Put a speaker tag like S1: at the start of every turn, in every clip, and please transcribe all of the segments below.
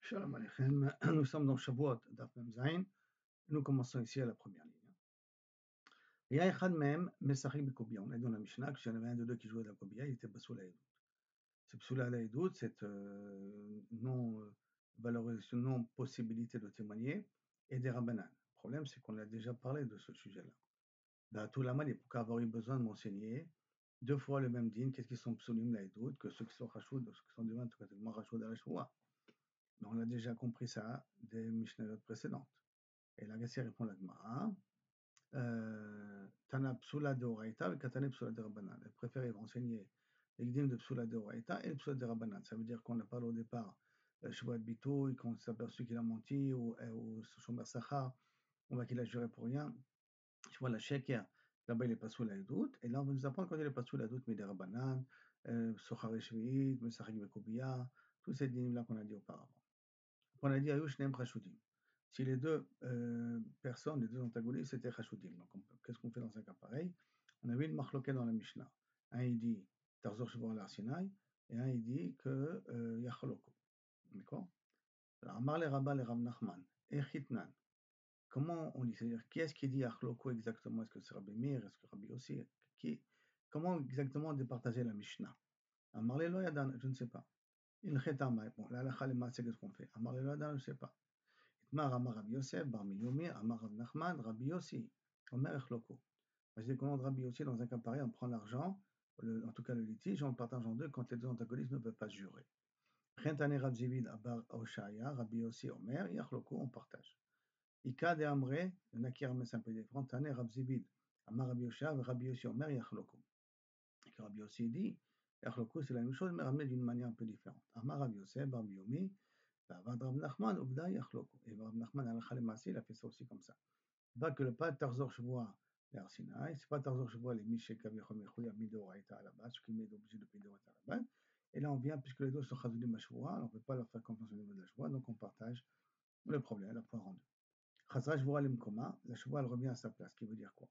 S1: Shalom Aleichem, nous sommes dans Shavuot Daf Mem Zayin. Nous commençons ici à la première ligne. Il y a Echad Mem Mesachik Bekobia. On a dit dans la Mishnah que s'il y en avait un de deux qui jouait de la Kobia, il était Basoul Haïdout. C'est Basoul Haïdout, cette non-valorisation, non-possibilité de témoigner, et des Rabbanan. Le problème, c'est qu'on a déjà parlé de ce sujet-là. Dans tout la mal, pour avoir eu besoin de m'enseigner deux fois le même din, qu'est-ce qu'ils sont Psulim Haïdout, que ceux qui sont Rachoud, ceux qui sont devant totalement Rachoud à la Shoua. Mais on a déjà compris ça des Mishnayot précédentes. Et la Gassia répond la Gemara, Tana Psula de Oraita et Katane Psula de Rabbanan. Elle préfère enseigner les guidim de Psula de Oraita et le Psula de Rabbanan. Ça veut dire qu'on n'a pas au départ Shubat Bito, et qu'on s'est aperçu qu'il a menti, ou Shomer Sacha, on voit qu'il a juré pour rien. Je vois la Sheker, là-bas il est pas sous la doute, et là on va nous apprendre quand il est pas sous la doute, mais des Rabbanan, Sochar Shvi'it, Mesachik Bekobia, tous ces guidim-là qu'on a dit auparavant. On a dit Ayush Nem Chashudim. Si les deux personnes, les deux antagonistes, c'était Chashudim. Donc, qu'est-ce qu'on fait dans un cas pareil? On avait une marloquette dans la Mishnah. Un, il dit Tarzor Shevor al Sinai, et un, il dit que Yacholoko. D'accord? Alors, Amar le Rabba le Rav Nachman, Echitnan. Comment on dit? C'est-à-dire, qui est-ce qui dit Yacholoko exactement? Est-ce que c'est Rabbi Meir? Est-ce que Rabbi aussi? Comment exactement on départageait la Mishnah? Amar le Loyadan, je ne sais pas. Il Chetama, bon, la halakha le matzeh, qu'est-ce qu'on fait? Amar le Loyadan, je ne sais pas. Mar Amar Rabbi Yosef, Bar Miyomi, Amar Rav Nachman, Rabbi Yossi, Omer Echloko. C'est qu'on Rabbi Yossi, dans un cas pareil, on prend l'argent, en tout cas le litige, on le partage en deux quand les deux antagonistes ne peuvent pas se jurer. Rentane Rav Zivid, Abar Oshaya, Rabbi Yossi, Omer, Yachloko, on partage. Ika de Amre, il y en a qui remettent un peu différent. Tane Rav Zivid, Amar Rabbi Oshaya, Rabbi Yossi, Omer, Yachloko. Et que Rabbi Yossi dit, Yachloko, c'est la même chose, mais ramené d'une manière un peu différente. Amar Rabbi Yosef, Bar Miyomi, Rav Nachman, Obda Yachloko. Et Rav Nachman, il a fait ça aussi comme ça. Pas que le pas Tarzor Shvoa les Arsinaï, c'est pas Tarzor Shvoa les Miché Kavichom Mechouya Midoraita à la base, ce qui m'est obligé de Midoraita à la base. Et là, on vient, puisque les deux sont Chazudim à Shvoa, on ne peut pas leur faire confiance au niveau de la Shvoa, donc on partage le problème, la poire en deux. Chazra Shvoa Limkoma, la Shvoa elle revient à sa place, qui veut dire quoi?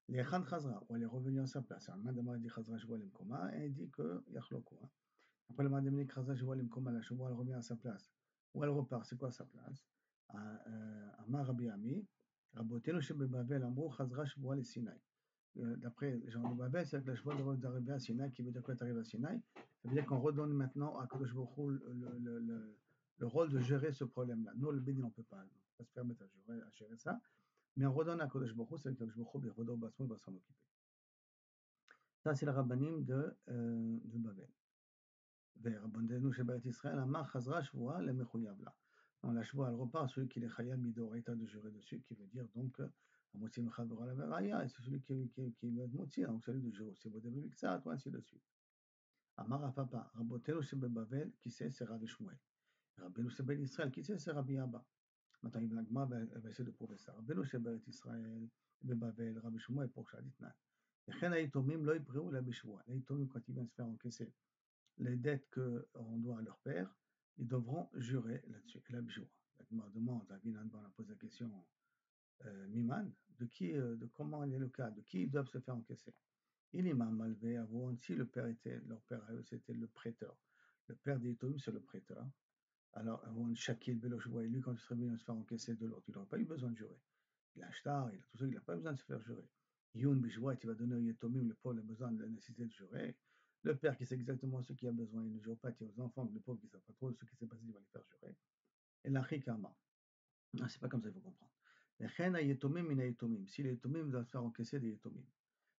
S1: Les Khan Chazra, où elle est revenue à sa place. Un madame dit Chazra Shvoa Limkoma, et il dit que Yachloko. Après le madame dit Chazra Shvoa Limkoma, la Shvoa elle revient à sa place. Où elle repart, c'est quoi sa place? Amar Rabbi Ami, Rabotenu Shebebavel Amrou Chazra Shvoa le Sinaï. D'après les gens de Babel, c'est que la Shvoa d'arriver à Sinaï, qui veut dire quoi t'arrives à Sinaï? Ça veut dire qu'on redonne maintenant à Kadosh Baruch Hu le rôle de gérer ce problème-là. Nous, le Bénin, on ne peut pas se permettre à gérer ça, mais on redonne à Kadosh Baruch Hu, c'est que Kadosh Baruch Hu, Bechodo Basmo, va s'en occuper. Ça, c'est le rabbanim de Babel. Rabbanenu Shebaret Israël, Amar Chazra Shvoa le Mechouyav là. Dans la Shvoa, elle repart, celui qui est Chayab Midoraita de jurer dessus, qui veut dire donc Motzi Mechavera la Veraya, et c'est celui qui va être Motzi, donc celui de jurer, c'est Bodé Biksa, ainsi de suite. Amar Afapa, Rabotenu Shebebavel, qui c'est Rabbi Shmuel. Rabbeinu Shebet Israël, qui c'est Rabbi Abba. Maintenant, Ibn Agma va essayer de prouver ça. Rabbeinu Shebet Israël, Bebavel, Rabbi Shmuel, pour Shaditnan. Et Chen Aïtomim, l'œil préou, la Bishvoa. L'Aïtomim, quand il vient se faire encaisser les dettes qu'on doit à leur père, ils devront jurer là-dessus. Et la Bishvoa. La demande, David Anban a posé la question Miman, de comment est le cas, de qui ils doivent se faire encaisser. Il m'a malvé avant, si le père était, leur père à eux, c'était le prêteur. Le père des Ytomim, c'est le prêteur. Alors, avant Shakil Beloshvoa, lui, quand il serait venu se faire encaisser de l'autre, il n'aurait pas eu besoin de jurer. Il a Ashtar, il a tout ça, il n'a pas besoin de se faire jurer. Youn Bishvoa, il va donner au Ytomim, le pauvre a besoin de la nécessité de jurer. Le père qui sait exactement ce qu'il a besoin, il ne jure pas, il y a aux enfants, le pauvre qui ne sait pas trop ce qui s'est passé, il va les faire jurer. Et l'Achikama. Non, c'est pas comme ça, il faut comprendre. Mais Chen Yetomim min Yetomim. Si les Yetomim doivent se faire encaisser des Yetomim,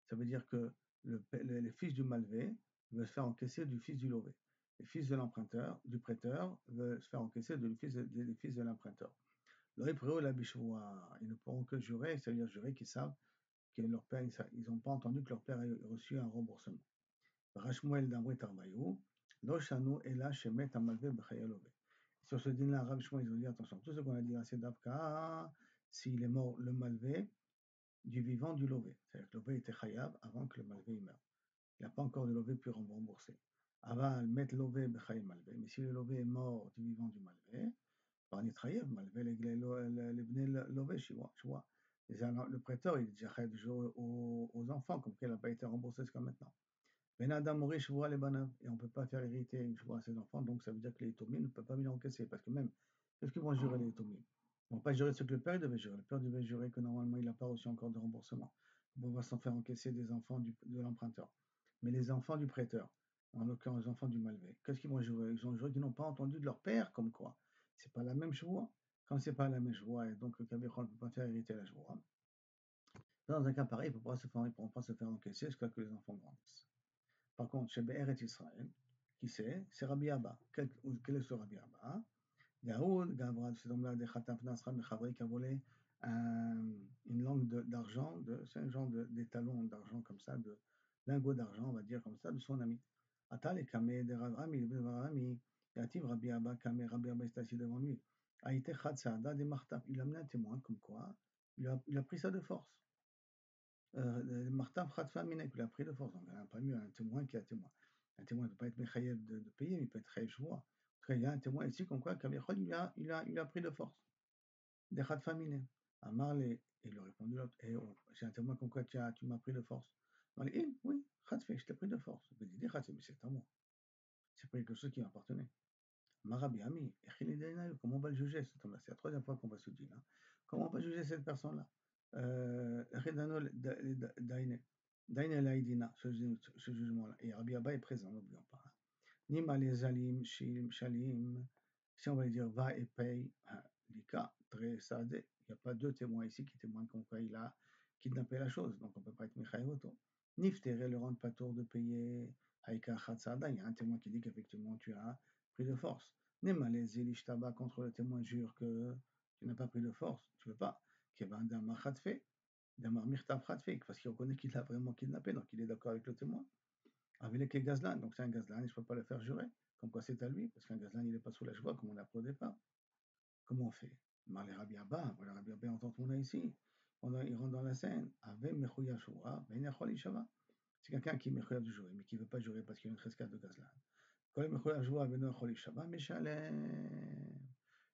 S1: ça veut dire que les fils du malvé veulent se faire encaisser du fils du lové. Les fils de l'emprunteur, du prêteur, veulent se faire encaisser des fils de l'emprunteur. Le Hébreu, la Bishvoa, ils ne pourront que jurer, c'est-à-dire jurer qu'ils savent que leur père, ils n'ont pas entendu que leur père ait reçu un remboursement. Rashmuel d'Amrit Arbayou, Loshanu Ela Shemet Amalvé Bechayalové. Sur ce dîner-là, Rav Shmuel, ils ont dit attention, tout ce qu'on a dit là, c'est d'Avka, s'il est mort le malvé, du vivant du lové. C'est-à-dire que le lové était chayav avant que le malvé meure. Il n'a pas encore de lové pu rembourser. Aval met lové bechayim malvé. Mais si le lové est mort du vivant du malvé, par chayav malvé les bnei lové shiwa. Le prêteur, il est déjà chayav de jouer aux enfants, comme qu'il n'a pas été remboursé jusqu'à maintenant. Ben Adam Mori Shvoa les banav. Et on ne peut pas faire hériter une Shvoa à ses enfants, donc ça veut dire que les Tomim ne peuvent pas venir encaisser, parce que même Qu'est-ce qu'ils vont jurer les Yétomim? Ils ne vont pas jurer ce que le père devait jurer. Le père devait jurer que normalement il n'a pas reçu encore de remboursement pour pouvoir s'en faire encaisser des enfants de l'emprunteur. Mais les enfants du prêteur, en l'occurrence les enfants du malvé, qu'est-ce qu'ils vont jurer? Ils ont juré qu'ils n'ont pas entendu de leur père, comme quoi. C'est pas la même choix. Quand c'est pas la même choix, et donc le Kabechol ne peut pas faire hériter la choix. Dans un cas pareil, ils ne pourront pas se faire encaisser jusqu'à ce que les enfants grandissent. Par contre, chez Be'eret Israël, qui c'est Rabbi Abba. Quel est ce Rabbi Abba? Yaoud, Gavra, cet homme-là, de Khataf Nasra Mechavri, qui a volé une langue d'argent, c'est un genre d'étalon d'argent comme ça, de lingots d'argent, on va dire comme ça, de son ami. Atal et Kameh de Rav Ami, de Rav Ami, Yativ Rabbi Abba, Kameh, Rabbi Abba est assis devant lui. Aïté Khatsada de Martaf, il a amené un témoin, comme quoi, il a pris ça de force. Martaf Khatfa Minek, il a pris de force. Donc, il n'y a pas mieux un témoin qui a témoin. Un témoin ne peut pas être Mechayev de payer, mais il peut être Chayev Shvoua. Il y a un témoin ici comme quoi Kavichol, il a pris de force. Des Khatfa Minek. Amarle, il lui a répondu l'autre, j'ai un témoin comme quoi tu m'as pris de force. Amarle, oui, Khatfa, je t'ai pris de force. Il dit, Khatfa, mais c'est à moi. C'est pas quelque chose qui m'appartenait. Marabi Ami, comment on va le juger cet homme-là? C'est la troisième fois qu'on va se dire. Hein. Comment on va juger cette personne-là? Redanol Daine Laïdina, ce jugement-là. Et Rabbi Abba est présent, n'oublions pas. Hein. Nima les Alim, Shalim, si on va dire va et paye, Lika, très sadé. Il n'y a pas deux témoins ici qui témoignent comme quoi il a kidnappé la chose, donc on ne peut pas être Mechaïvoto. Niftere le rendre pas tour de payer Haïka Khatsada, il y a un témoin qui dit qu'effectivement tu as pris de force. Nemalezi l'ishtaba contre le témoin jure que tu n'as pas pris de force, tu ne veux pas. Kevin Machatfe, Damar Mirtav Khatfe, parce qu'il reconnaît qu'il l'a vraiment kidnappé, donc il est d'accord avec le témoin. Avec les Gazlan, donc c'est un Gazlan, et je ne peux pas le faire jurer, comme quoi c'est à lui, parce qu'un Gazlan il n'est pas sous la joie comme on a appris au départ. Comment on fait? Marley Rabbi Abba, voilà Rabbi Abba entend qu'on a ici. Il rentre dans la scène, avec Mechouya Shoua, Ben Yachol Ishava. C'est quelqu'un qui est Mechouya de jurer, mais qui ne veut pas jurer parce qu'il y a une trescade de Gazlan.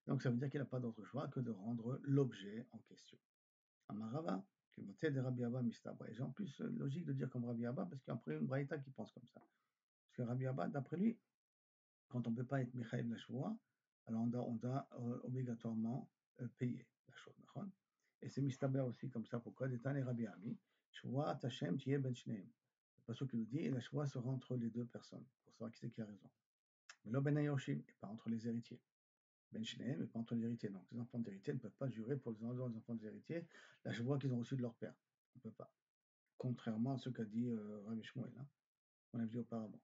S1: Donc ça veut dire qu'il n'a pas d'autre choix que de rendre l'objet en question. Amarava, que votait de Rabbi Abba Mistabra. Et j'ai en plus logique de dire comme Rabbi Abba, parce qu'il y a après une Braïta qui pense comme ça. Parce que Rabbi Abba, d'après lui, quand on ne peut pas être Mechaïb la Shoua, alors on doit obligatoirement payer la chose. Et c'est Mistaber aussi comme ça. Pourquoi? D'Etan et Rabbi Ami, Shoua Tachem Tiye Ben Shneim. Le passage qui nous dit, et la Shoua sera entre les deux personnes, pour savoir qui c'est qui a raison. Mais là, Ben Ayoshim, et pas entre les héritiers. Ben Shneem, et pas entre les héritiers. Donc les enfants d'héritiers ne peuvent pas jurer pour les enfants des héritiers la Shoua qu'ils ont reçue de leur père. On ne peut pas. Contrairement à ce qu'a dit Rabbi Shmuel, hein, on a vu auparavant.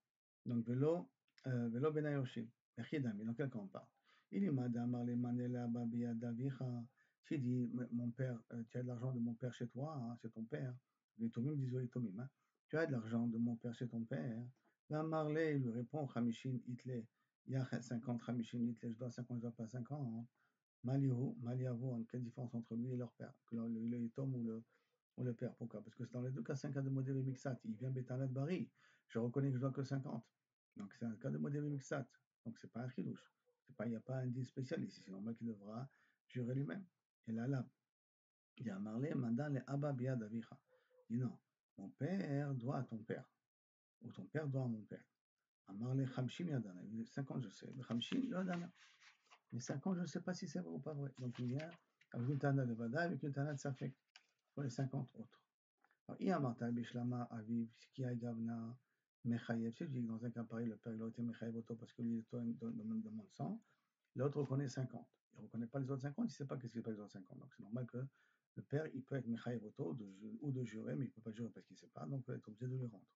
S1: Donc, Velo Ben Ayoshim. Mais dans quel cas on parle? Il dit, Madame Arlemanela Babia Davicha. S'il dit, mon père, tu as de l'argent de mon père chez toi, hein, c'est ton père. Les Tomim disent, les Tomim, hein. Tu as de l'argent de mon père chez ton père. La Marley lui répond, Hamishin Hitley. Il y a 50 Hamishin Hitley, je dois 50, je dois pas 50. Hein. Maliavo, quelle différence entre lui et leur père? Le Tom ou le père. Pourquoi? Parce que dans les deux cas, c'est un cas de modèle mixat. Il vient Bétalat Bari. Je reconnais que je dois que 50. Donc c'est un cas de modèle mixat. Donc c'est pas un chidouche. Il n'y a pas un dit spécial ici. C'est normal qu'il devra jurer lui-même. Et là, il y a Marley, Mandan, les Abba Bia Davicha. Il dit non, mon père doit à ton père. Ou ton père doit à mon père. Marley, Khamshim Yadana. 50, je sais. Khamshim Yadana. Mais 50, je ne sais pas si c'est vrai ou pas vrai. Donc il y a avec une tana de Vada, avec une tana de Safek. Pour les 50 autres. Iamarta Bishlama Aviv, Skia Gavna, Mechayev, c'est dit que dans un cas pareil, le père il a été Mechayev auto parce que lui il demande 100, l'autre reconnaît 50. Il ne reconnaît pas les autres 50, il ne sait pas qu'est-ce qu'il fait les autres 50. Donc c'est normal que le père il peut être Mechayev auto ou de jurer, mais il ne peut pas jurer parce qu'il ne sait pas, donc il va être obligé de lui rendre.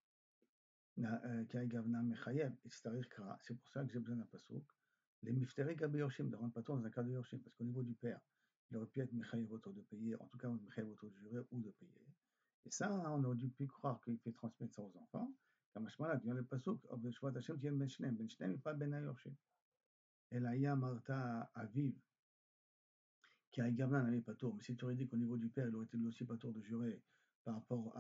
S1: Kia Gavna Mechayev, c'est pour ça que j'ai besoin d'un pasouk. Les Mifteri Gabi Yoshim, de rendre pas dans un cas de Yoshim, parce qu'au niveau du père, il aurait pu être Mechayev auto de payer, en tout cas Mechayev auto de jurer ou de payer. Et ça, on aurait dû plus croire qu'il fait transmettre ça aux enfants. Comme je là, vient le pasuk, Shvat Hashem, tu Ben Shneim. Ben Shneim, et pas Ben Ayorshim. Et là, il y a Martha Aviv, qui a également n'avait pas tour. Mais si tu aurais dit qu'au niveau du père, il aurait été lui aussi pas tour de jurer par rapport,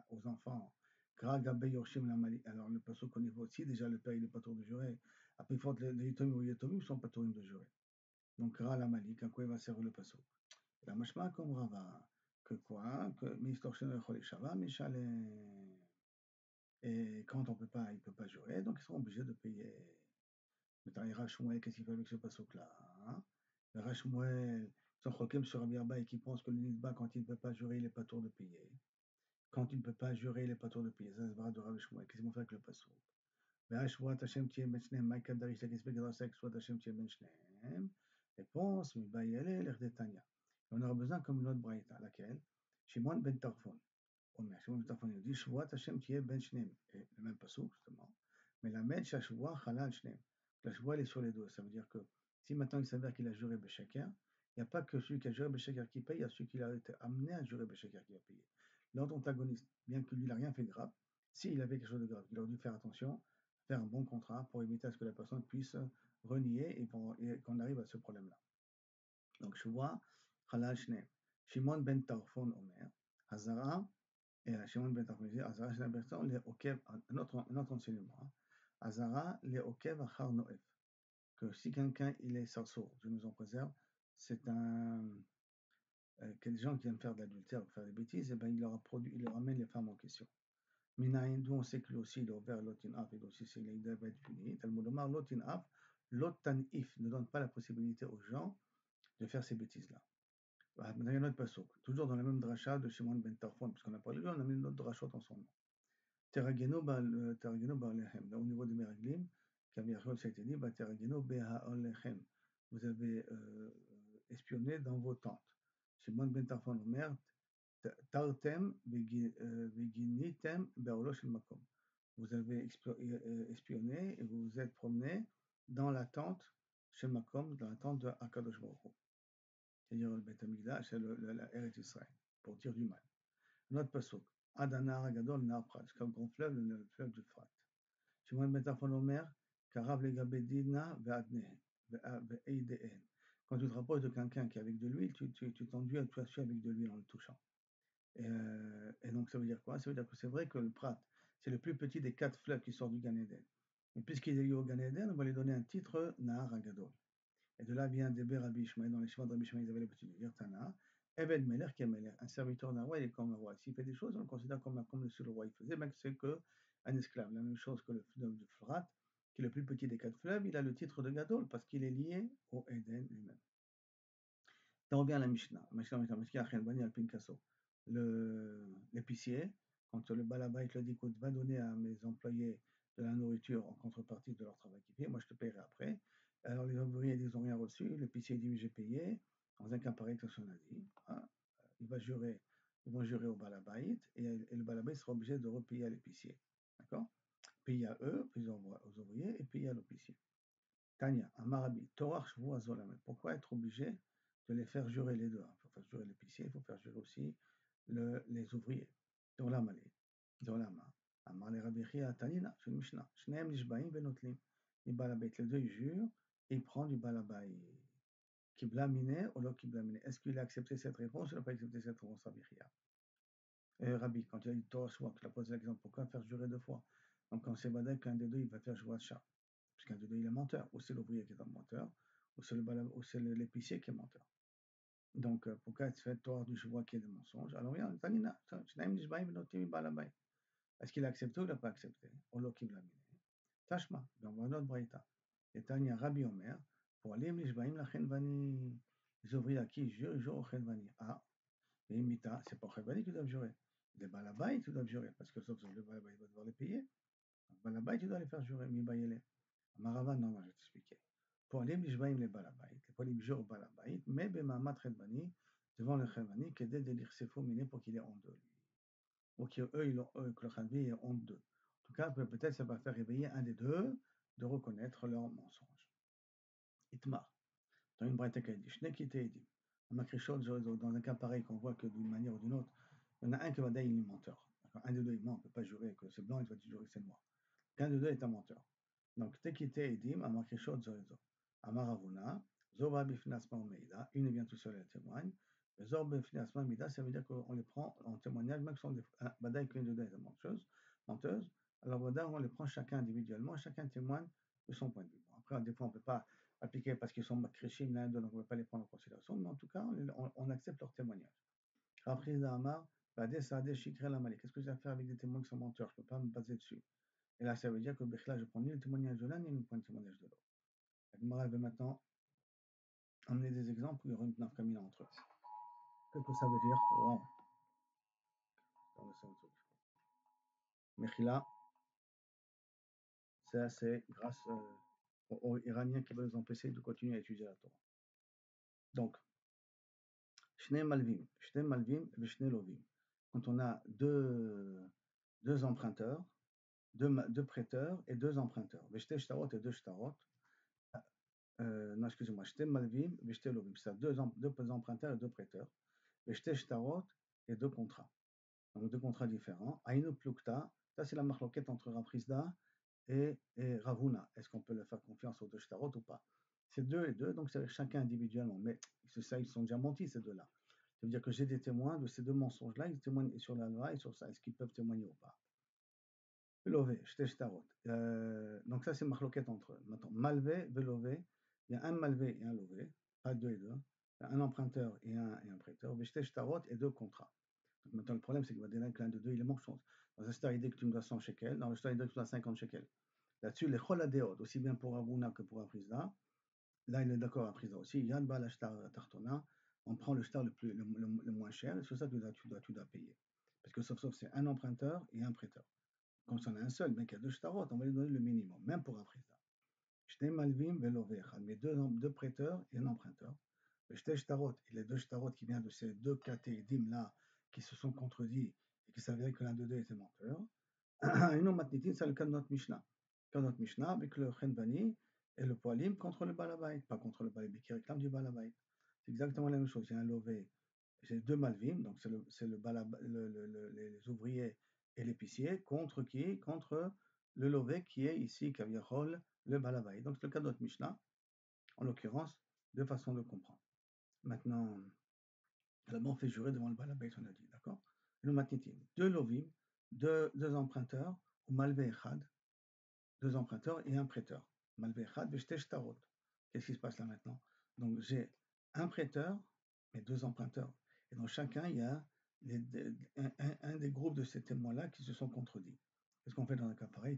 S1: aux enfants, Gragabe Yorshim la Mali. Alors, le pasuk au niveau aussi, déjà, le père, il n'est pas tour de jurer. Après, il faut que les Yitomim ou Yitomim sont pas tour de jurer. Donc, Gra la Malik, à quoi il va servir le pasuk? La machma comme Rava. Que quoi? Que Mistorchen Echol Shava, et quand on peut pas, il peut pas jurer, donc ils seront obligés de payer. Maintenant, les Rachmouel, qu'est-ce qu'il fait avec ce passouk-là, hein? Les Rachmouel, ils sont choqués sur Rabbi Abba et qui pensent que le Nidba, quand il ne peut pas jurer, il n'est pas tour de payer. Quand il ne peut pas jurer, il n'est pas tour de payer. Ça, c'est vrai de Rabbi Shmuel. Qu'est-ce qu'ils vont faire avec le passouk? Ve'ashvat Hashem tiyeh ben shneim, ma'ikad darish la kespe gedrasek, shvat Hashem tiyeh ben shneim. Réponse, miba yele, l'air d'Etania. On aura besoin comme une autre braïta, laquelle? Shimon ben Tarfon. Shimon ben Tarfon, il dit, shvat Hashem tiyeh ben shneim. Et le même passouk, justement. Mais la med shashua halal shneim. La shua, elle est sur les deux. Ça veut dire que si maintenant il s'avère qu'il a juré Beshaker, il n'y a pas que celui qui a juré Beshaker qui paye, il y a celui qui a été amené à jurer Beshaker qui va payer. L'autre antagoniste, bien que lui n'a rien fait de grave, s'il avait quelque chose de grave, il aurait dû faire attention, faire un bon contrat pour éviter à ce que la personne puisse renier et qu'on arrive à ce problème-là. Donc, Shua, Halal Shneim. Shimon ben Tarfon Omer, Hazara, et Shimon ben Tarfon dit, Hazara Shneim Berton, les Okev, un autre enseignement, Hazara, les Okev Achar Noef. Que si quelqu'un il est sourd, Dieu nous en préserve, c'est des gens qui viennent faire de l'adultère ou faire des bêtises, et ben il leur amène les femmes en question. Minaïn, d'où on sait que lui aussi il est ouvert l'otinaf, et aussi c'est il doit être puni. Talmud Omar, l'otinaf, l'otanif ne donne pas la possibilité aux gens de faire ces bêtises-là. Maintenant, il y a un autre passouk, toujours dans la même dracha de Shimon ben Tarfon, puisqu'on a parlé de lui, on a mis une autre dracha dans son nom. Terageno ba'alechem, là au niveau des Meraglim, Kaviachol, ça a été dit, Terageno be'alechem. Vous avez espionné dans vos tentes. Shimon ben Tarfon Omer, Tartem veginitem be'olo shel makom. Vous avez espionné et vous vous êtes promené dans la tente chez Makom, dans la tente de Akadosh Baruch Hu. C'est-à-dire le Beth Amikdash, c'est la Eretz Israël, pour dire du mal. Notre pasuk, Adanar Agadol Nar Prat, jusqu'au grand fleuve, le fleuve du Frat. Shimon ben Tarfon Omer, Karav Legabedina ve'adnehen, ve'eidehen. Quand tu te rapproches de quelqu'un qui est avec de l'huile, tu t'enduis, tu assuis avec de l'huile en le touchant. Et donc, ça veut dire quoi? Ça veut dire que c'est vrai que le Prat, c'est le plus petit des 4 fleuves qui sortent du Gan Eden. Et puisqu'il est lié au Gan Eden, on va lui donner un titre, Nahar Agadol. Et de là vient Debe Rabbi Ishmael. Dans les chemins de Rabbi Ishmael, ils avaient l'habitude de dire Tana. Eved Meler qui est Meler. Un serviteur d'un roi, il est comme un roi. S'il fait des choses, on le considère comme le roi il faisait, même que c'est qu'un esclave. La même chose que le fleuve du Frat, qui est le plus petit des 4 fleuves, il a le titre de Gadol parce qu'il est lié au Eden lui-même. On revient à la Mishnah. L'épicier, quand le balabait le dit, écoute, va donner à mes employés de la nourriture en contrepartie de leur travail qui fait, moi je te paierai après. Alors les ouvriers ils n'ont rien reçu, l'épicier dit, j'ai payé. Dans un cas pareil, que on a dit, hein, ils vont jurer au balabait et le balabait sera obligé de repayer à l'épicier. D'accord? Payer à eux, puis aux ouvriers et payer à l'épicier. Tania, Amarabi, Torah Shvua Zolam. Pourquoi être obligé de les faire jurer les deux? Il faut faire jurer l'épicier, il faut faire jurer aussi les ouvriers. Zolam Ali, Zolam. Amar le Rabbi Chia Tanina, c'est une Mishnah. Shneem Nishbaim Benotlim. Il balabait, les deux ils jurent et il prend du balabait. Kiblamine ou lo Kiblamine. Est-ce qu'il a accepté cette réponse ou il n'a pas accepté cette réponse, Rabbi Chia? Rabbi, quand il a dit Torah Shvua, tu as posé l'exemple, pourquoi faire jurer deux fois? Donc quand c'est Badek, qu'un des deux il va faire Shvua Shah. Puisqu'un des deux il est menteur, ou c'est l'ouvrier qui est un menteur, ou c'est l'épicier qui est menteur. Donc pourquoi est-ce fait Torah du Shuvah qui est des mensonges? Alors regarde, Tanina, est-ce qu'il a accepté ou il n'a pas accepté? Olokim l'a miné. Tashma, dans notre braïta. Et Tania Rabbi Omer, pour aller Mishbaim la Chenvani, les ouvriers à qui ils jurent au Chenvani. Ah, et imita, c'est pas au Chenvani qu'ils doivent jurer. Les balabais, ils doivent jurer, parce que sauf que le balabais va devoir les payer. Les balabais, tu dois les faire jurer, Mibayele. Marava, non, je vais t'expliquer. Pour aller Mishbaim les balabait, pour aller jurer au balabait, mais Bemama Chenvani, devant le Chenvani, qui est d'élire ses faux minés pour qu'il ait honte de lui. Ou que le Chenvani ait honte d'eux. En tout cas, peut-être ça va faire réveiller un des deux de reconnaître leur mensonge. Itmar. Dans une braïta qui a dit, Shnekite Edim. Dans un cas pareil qu'on voit que d'une manière ou d'une autre, il y en a un qui va dire il est menteur. Un des deux il ment, on ne peut pas jurer que c'est blanc, il va jurer que c'est noir. Qu'un des deux est un menteur. Donc, Tekite Edim, Amakishot Zorezo. Amaravuna, Zoba Bifnasma Meida, une vient tout seul et elle témoigne. Zoba Bifnasma Meida, ça veut dire qu'on les prend en témoignage, même si on Badaï qu'une de deux est menteuse. Alors, Badaï, on les prend chacun individuellement, chacun témoigne de son point de vue. Bon, après, des fois, on ne peut pas appliquer parce qu'ils sont makrishim l'un d'eux, donc on ne peut pas les prendre en considération, mais en tout cas, on accepte leur témoignage. Après, Zahama, qu'est-ce que j'ai à faire avec des témoins qui sont menteurs? Je ne peux pas me baser dessus. Et là, ça veut dire que je prends ni le témoignage de l'un, ni le témoignage de l'autre. Agmara veut maintenant emmener des exemples où il y aura une nafkamina entre eux. Qu'est-ce que ça veut dire? Wow. Mechila, c'est grâce aux Iraniens qui veulent nous empêcher de continuer à étudier la Torah. Donc, Shne Malvim, Vishne Lovim. Quand on a deux emprunteurs, deux prêteurs et deux emprunteurs. Veshte Shtarot et deux Shtarot. Non, excusez-moi, Shte Malvim, Veshte Lovim. C'est deux emprunteurs et deux prêteurs. Veshte Shtarot et deux contrats. Donc deux contrats différents. Ainu Plukta, ça c'est la marloquette entre Raprisda et Ravuna. Est-ce qu'on peut leur faire confiance aux deux Shtarot ou pas? C'est deux et deux, donc c'est chacun individuellement. Mais c'est ça, ils sont déjà mentis, ces deux-là. Ça veut dire que j'ai des témoins de ces deux mensonges-là, ils témoignent sur la loi et sur ça. Est-ce qu'ils peuvent témoigner ou pas? Velové, Shte Shtarot. Donc ça, c'est marloquette entre eux. Maintenant, Malvé, Velové, il y a un Malvé et un Lové, pas deux et deux. Un emprunteur et un prêteur. Shte Shtarot et deux contrats. Donc maintenant, le problème, c'est qu'il va dire que l'un de deux, il est manque chose. Dans un star, il dit que tu me dois 100 shekels. Dans le star, il dit que tu dois 50 shekels. Là-dessus, les Choladéot, aussi bien pour Avouna que pour Aprisda, là, il est d'accord à Aprisda aussi. Yann Ba, la star Tartona, on prend le star le moins cher, et c'est ça que tu dois payer. Parce que sauf, c'est un emprunteur et un prêteur. Quand on a un seul, mais qu'il y a deux shtarot, on va lui donner le minimum, même pour Aprisda. Shne Malvim Velovechad, mais deux prêteurs et un emprunteur. Shte Shtarot, et les deux shtarot qui viennent de ces deux catédim là, qui se sont contredits et qui s'avérait que l'un de deux était menteur. Et nous, Matnitin, c'est le cas de notre Mishnah. Quand notre Mishnah, avec le Chenvani et le Poalim contre le Balabait, pas contre le Balabait qui réclame du Balabait. C'est exactement la même chose. Il y a un lové, j'ai deux Malvim, donc c'est les ouvriers et l'épicier, contre qui? Contre le lové qui est ici, Kaviachol, le Balabait. Donc c'est le cas de notre Mishnah, en l'occurrence, deux façons de comprendre. Maintenant, d'abord on fait jurer devant le Balabait, on a dit, d'accord? Le Matnitin, deux Lovim, deux emprunteurs, ou Malvé Echad, deux emprunteurs et un prêteur. Malvé Echad, Veshte Shtarot. Qu'est-ce qui se passe là maintenant? Donc j'ai un prêteur et deux emprunteurs. Et dans chacun, il y a un des groupes de ces témoins-là qui se sont contredits. Qu'est-ce qu'on fait dans un cas pareil?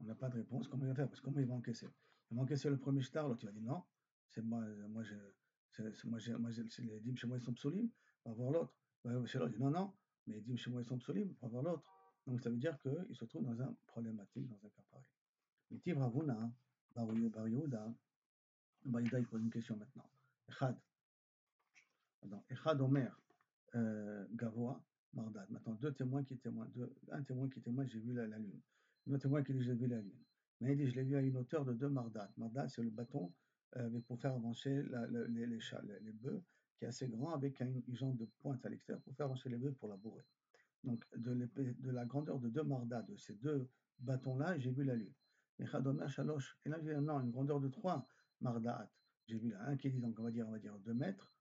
S1: On n'a pas de réponse. Comment il va faire? Parce que comment il va encaisser? Il va encaisser le premier shtar, l'autre il va dire non, c'est moi, les dîmes chez moi ils sont psolim, on va voir l'autre. Chez l'autre, il dit non, non, mais les dîmes chez moi ils sont psolim, on va voir l'autre. Donc ça veut dire qu'il se trouve dans un problématique, dans un cas pareil. Mais Tivravuna, Bar Yehuda, il pose une question maintenant. Echad, Echad Omer, Gavoa, Mardad. Maintenant, deux témoins qui témoignent, un témoin qui témoigne, j'ai vu la lune. Un autre témoin qui dit, j'ai vu la lune. Mais il dit, je l'ai vu à une hauteur de 2 Mardad. Mardad, c'est le bâton pour faire avancer les bœufs, qui est assez grand, avec une jambe de pointe à l'extérieur pour faire avancer les bœufs pour la bourrer. Donc, de la grandeur de 2 Mardad, de ces deux bâtons-là, j'ai vu la lune. Et Chadomer Shalosh, et là, j'ai non, une grandeur de 3 Mardat. J'ai vu là, un qui dit, donc on va dire 2 mètres,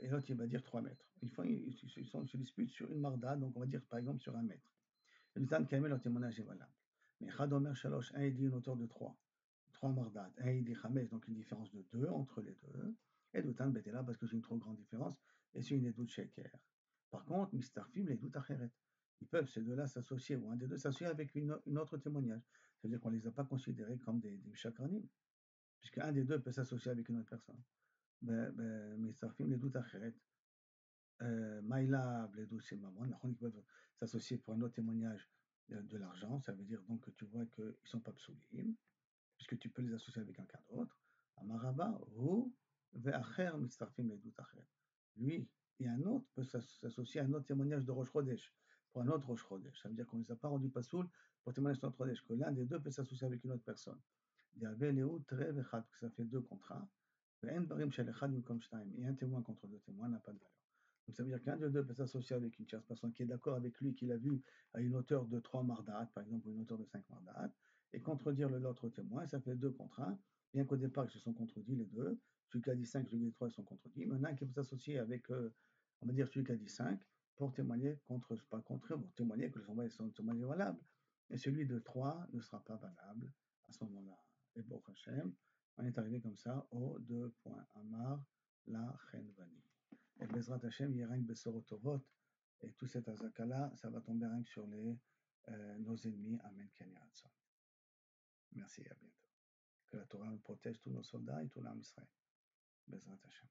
S1: et l'autre il va dire 3 mètres. Ils se disputent sur une marda, donc on va dire par exemple sur 1 mètre. Et le Tan Kamel, leur témoignage est valable. Mais Chadomer Shalosh, un il dit une hauteur de 3 mardat, un il dit Chamesh, donc une différence de 2 entre les deux. Et le Tan Betela, parce que c'est une trop grande différence, et c'est une édoute shaker. Par contre, Mistarfim, les doutes acheret. Ils peuvent, ces deux-là, s'associer, ou un des deux s'associer avec une autre témoignage. C'est-à-dire qu'on ne les a pas considérés comme des chakranim, puisqu'un des deux peut s'associer avec une autre personne. Mistarfim, les doutes acheret. Maïla, Bledou, c'est maman. Ils peuvent s'associer pour un autre témoignage de l'argent. Ça veut dire donc que tu vois qu'ils ne sont pas psoulim, puisque tu peux les associer avec quelqu'un d'autre. Amaraba, ou ve'acher mitzarfim le'edut acher. Lui et un autre peut s'associer à un autre témoignage de Rosh Chodesh, pour un autre Rosh Chodesh. Ça veut dire qu'on ne les a pas rendus pas soul pour témoigner sur Rosh Chodesh, que l'un des deux peut s'associer avec une autre personne. Il y avait Léo, Tre, Vechad, que ça fait deux contrats. Et un témoin contre deux témoins n'a pas de valeur. Donc ça veut dire qu'un de deux peut s'associer avec une tierce personne qui est d'accord avec lui, qui l'a vu à une hauteur de 3 mardat, par exemple, ou une hauteur de 5 mardat, et contredire l'autre témoin, ça fait deux contre un, bien qu'au départ ils se sont contredits les deux, celui qui a dit 5, celui qui a dit 3, ils sont contredits, mais il y en a un qui peut s'associer avec, on va dire, celui qui a dit 5, pour témoigner pas contre eux, pour témoigner que les sont témoignages valables, et celui de 3 ne sera pas valable à ce moment-là. Et Baruch Hashem, on est arrivé comme ça au 2 points. Amar la Chenvani. Et Bezrat Hashem, il y a rien que Besorotovot, et tout cet azaka-là, ça va tomber rien que sur nos ennemis. Amen. Merci, à bientôt. Que la Torah nous protège tous nos soldats et tout l'Am Israël. Bezrat Hashem.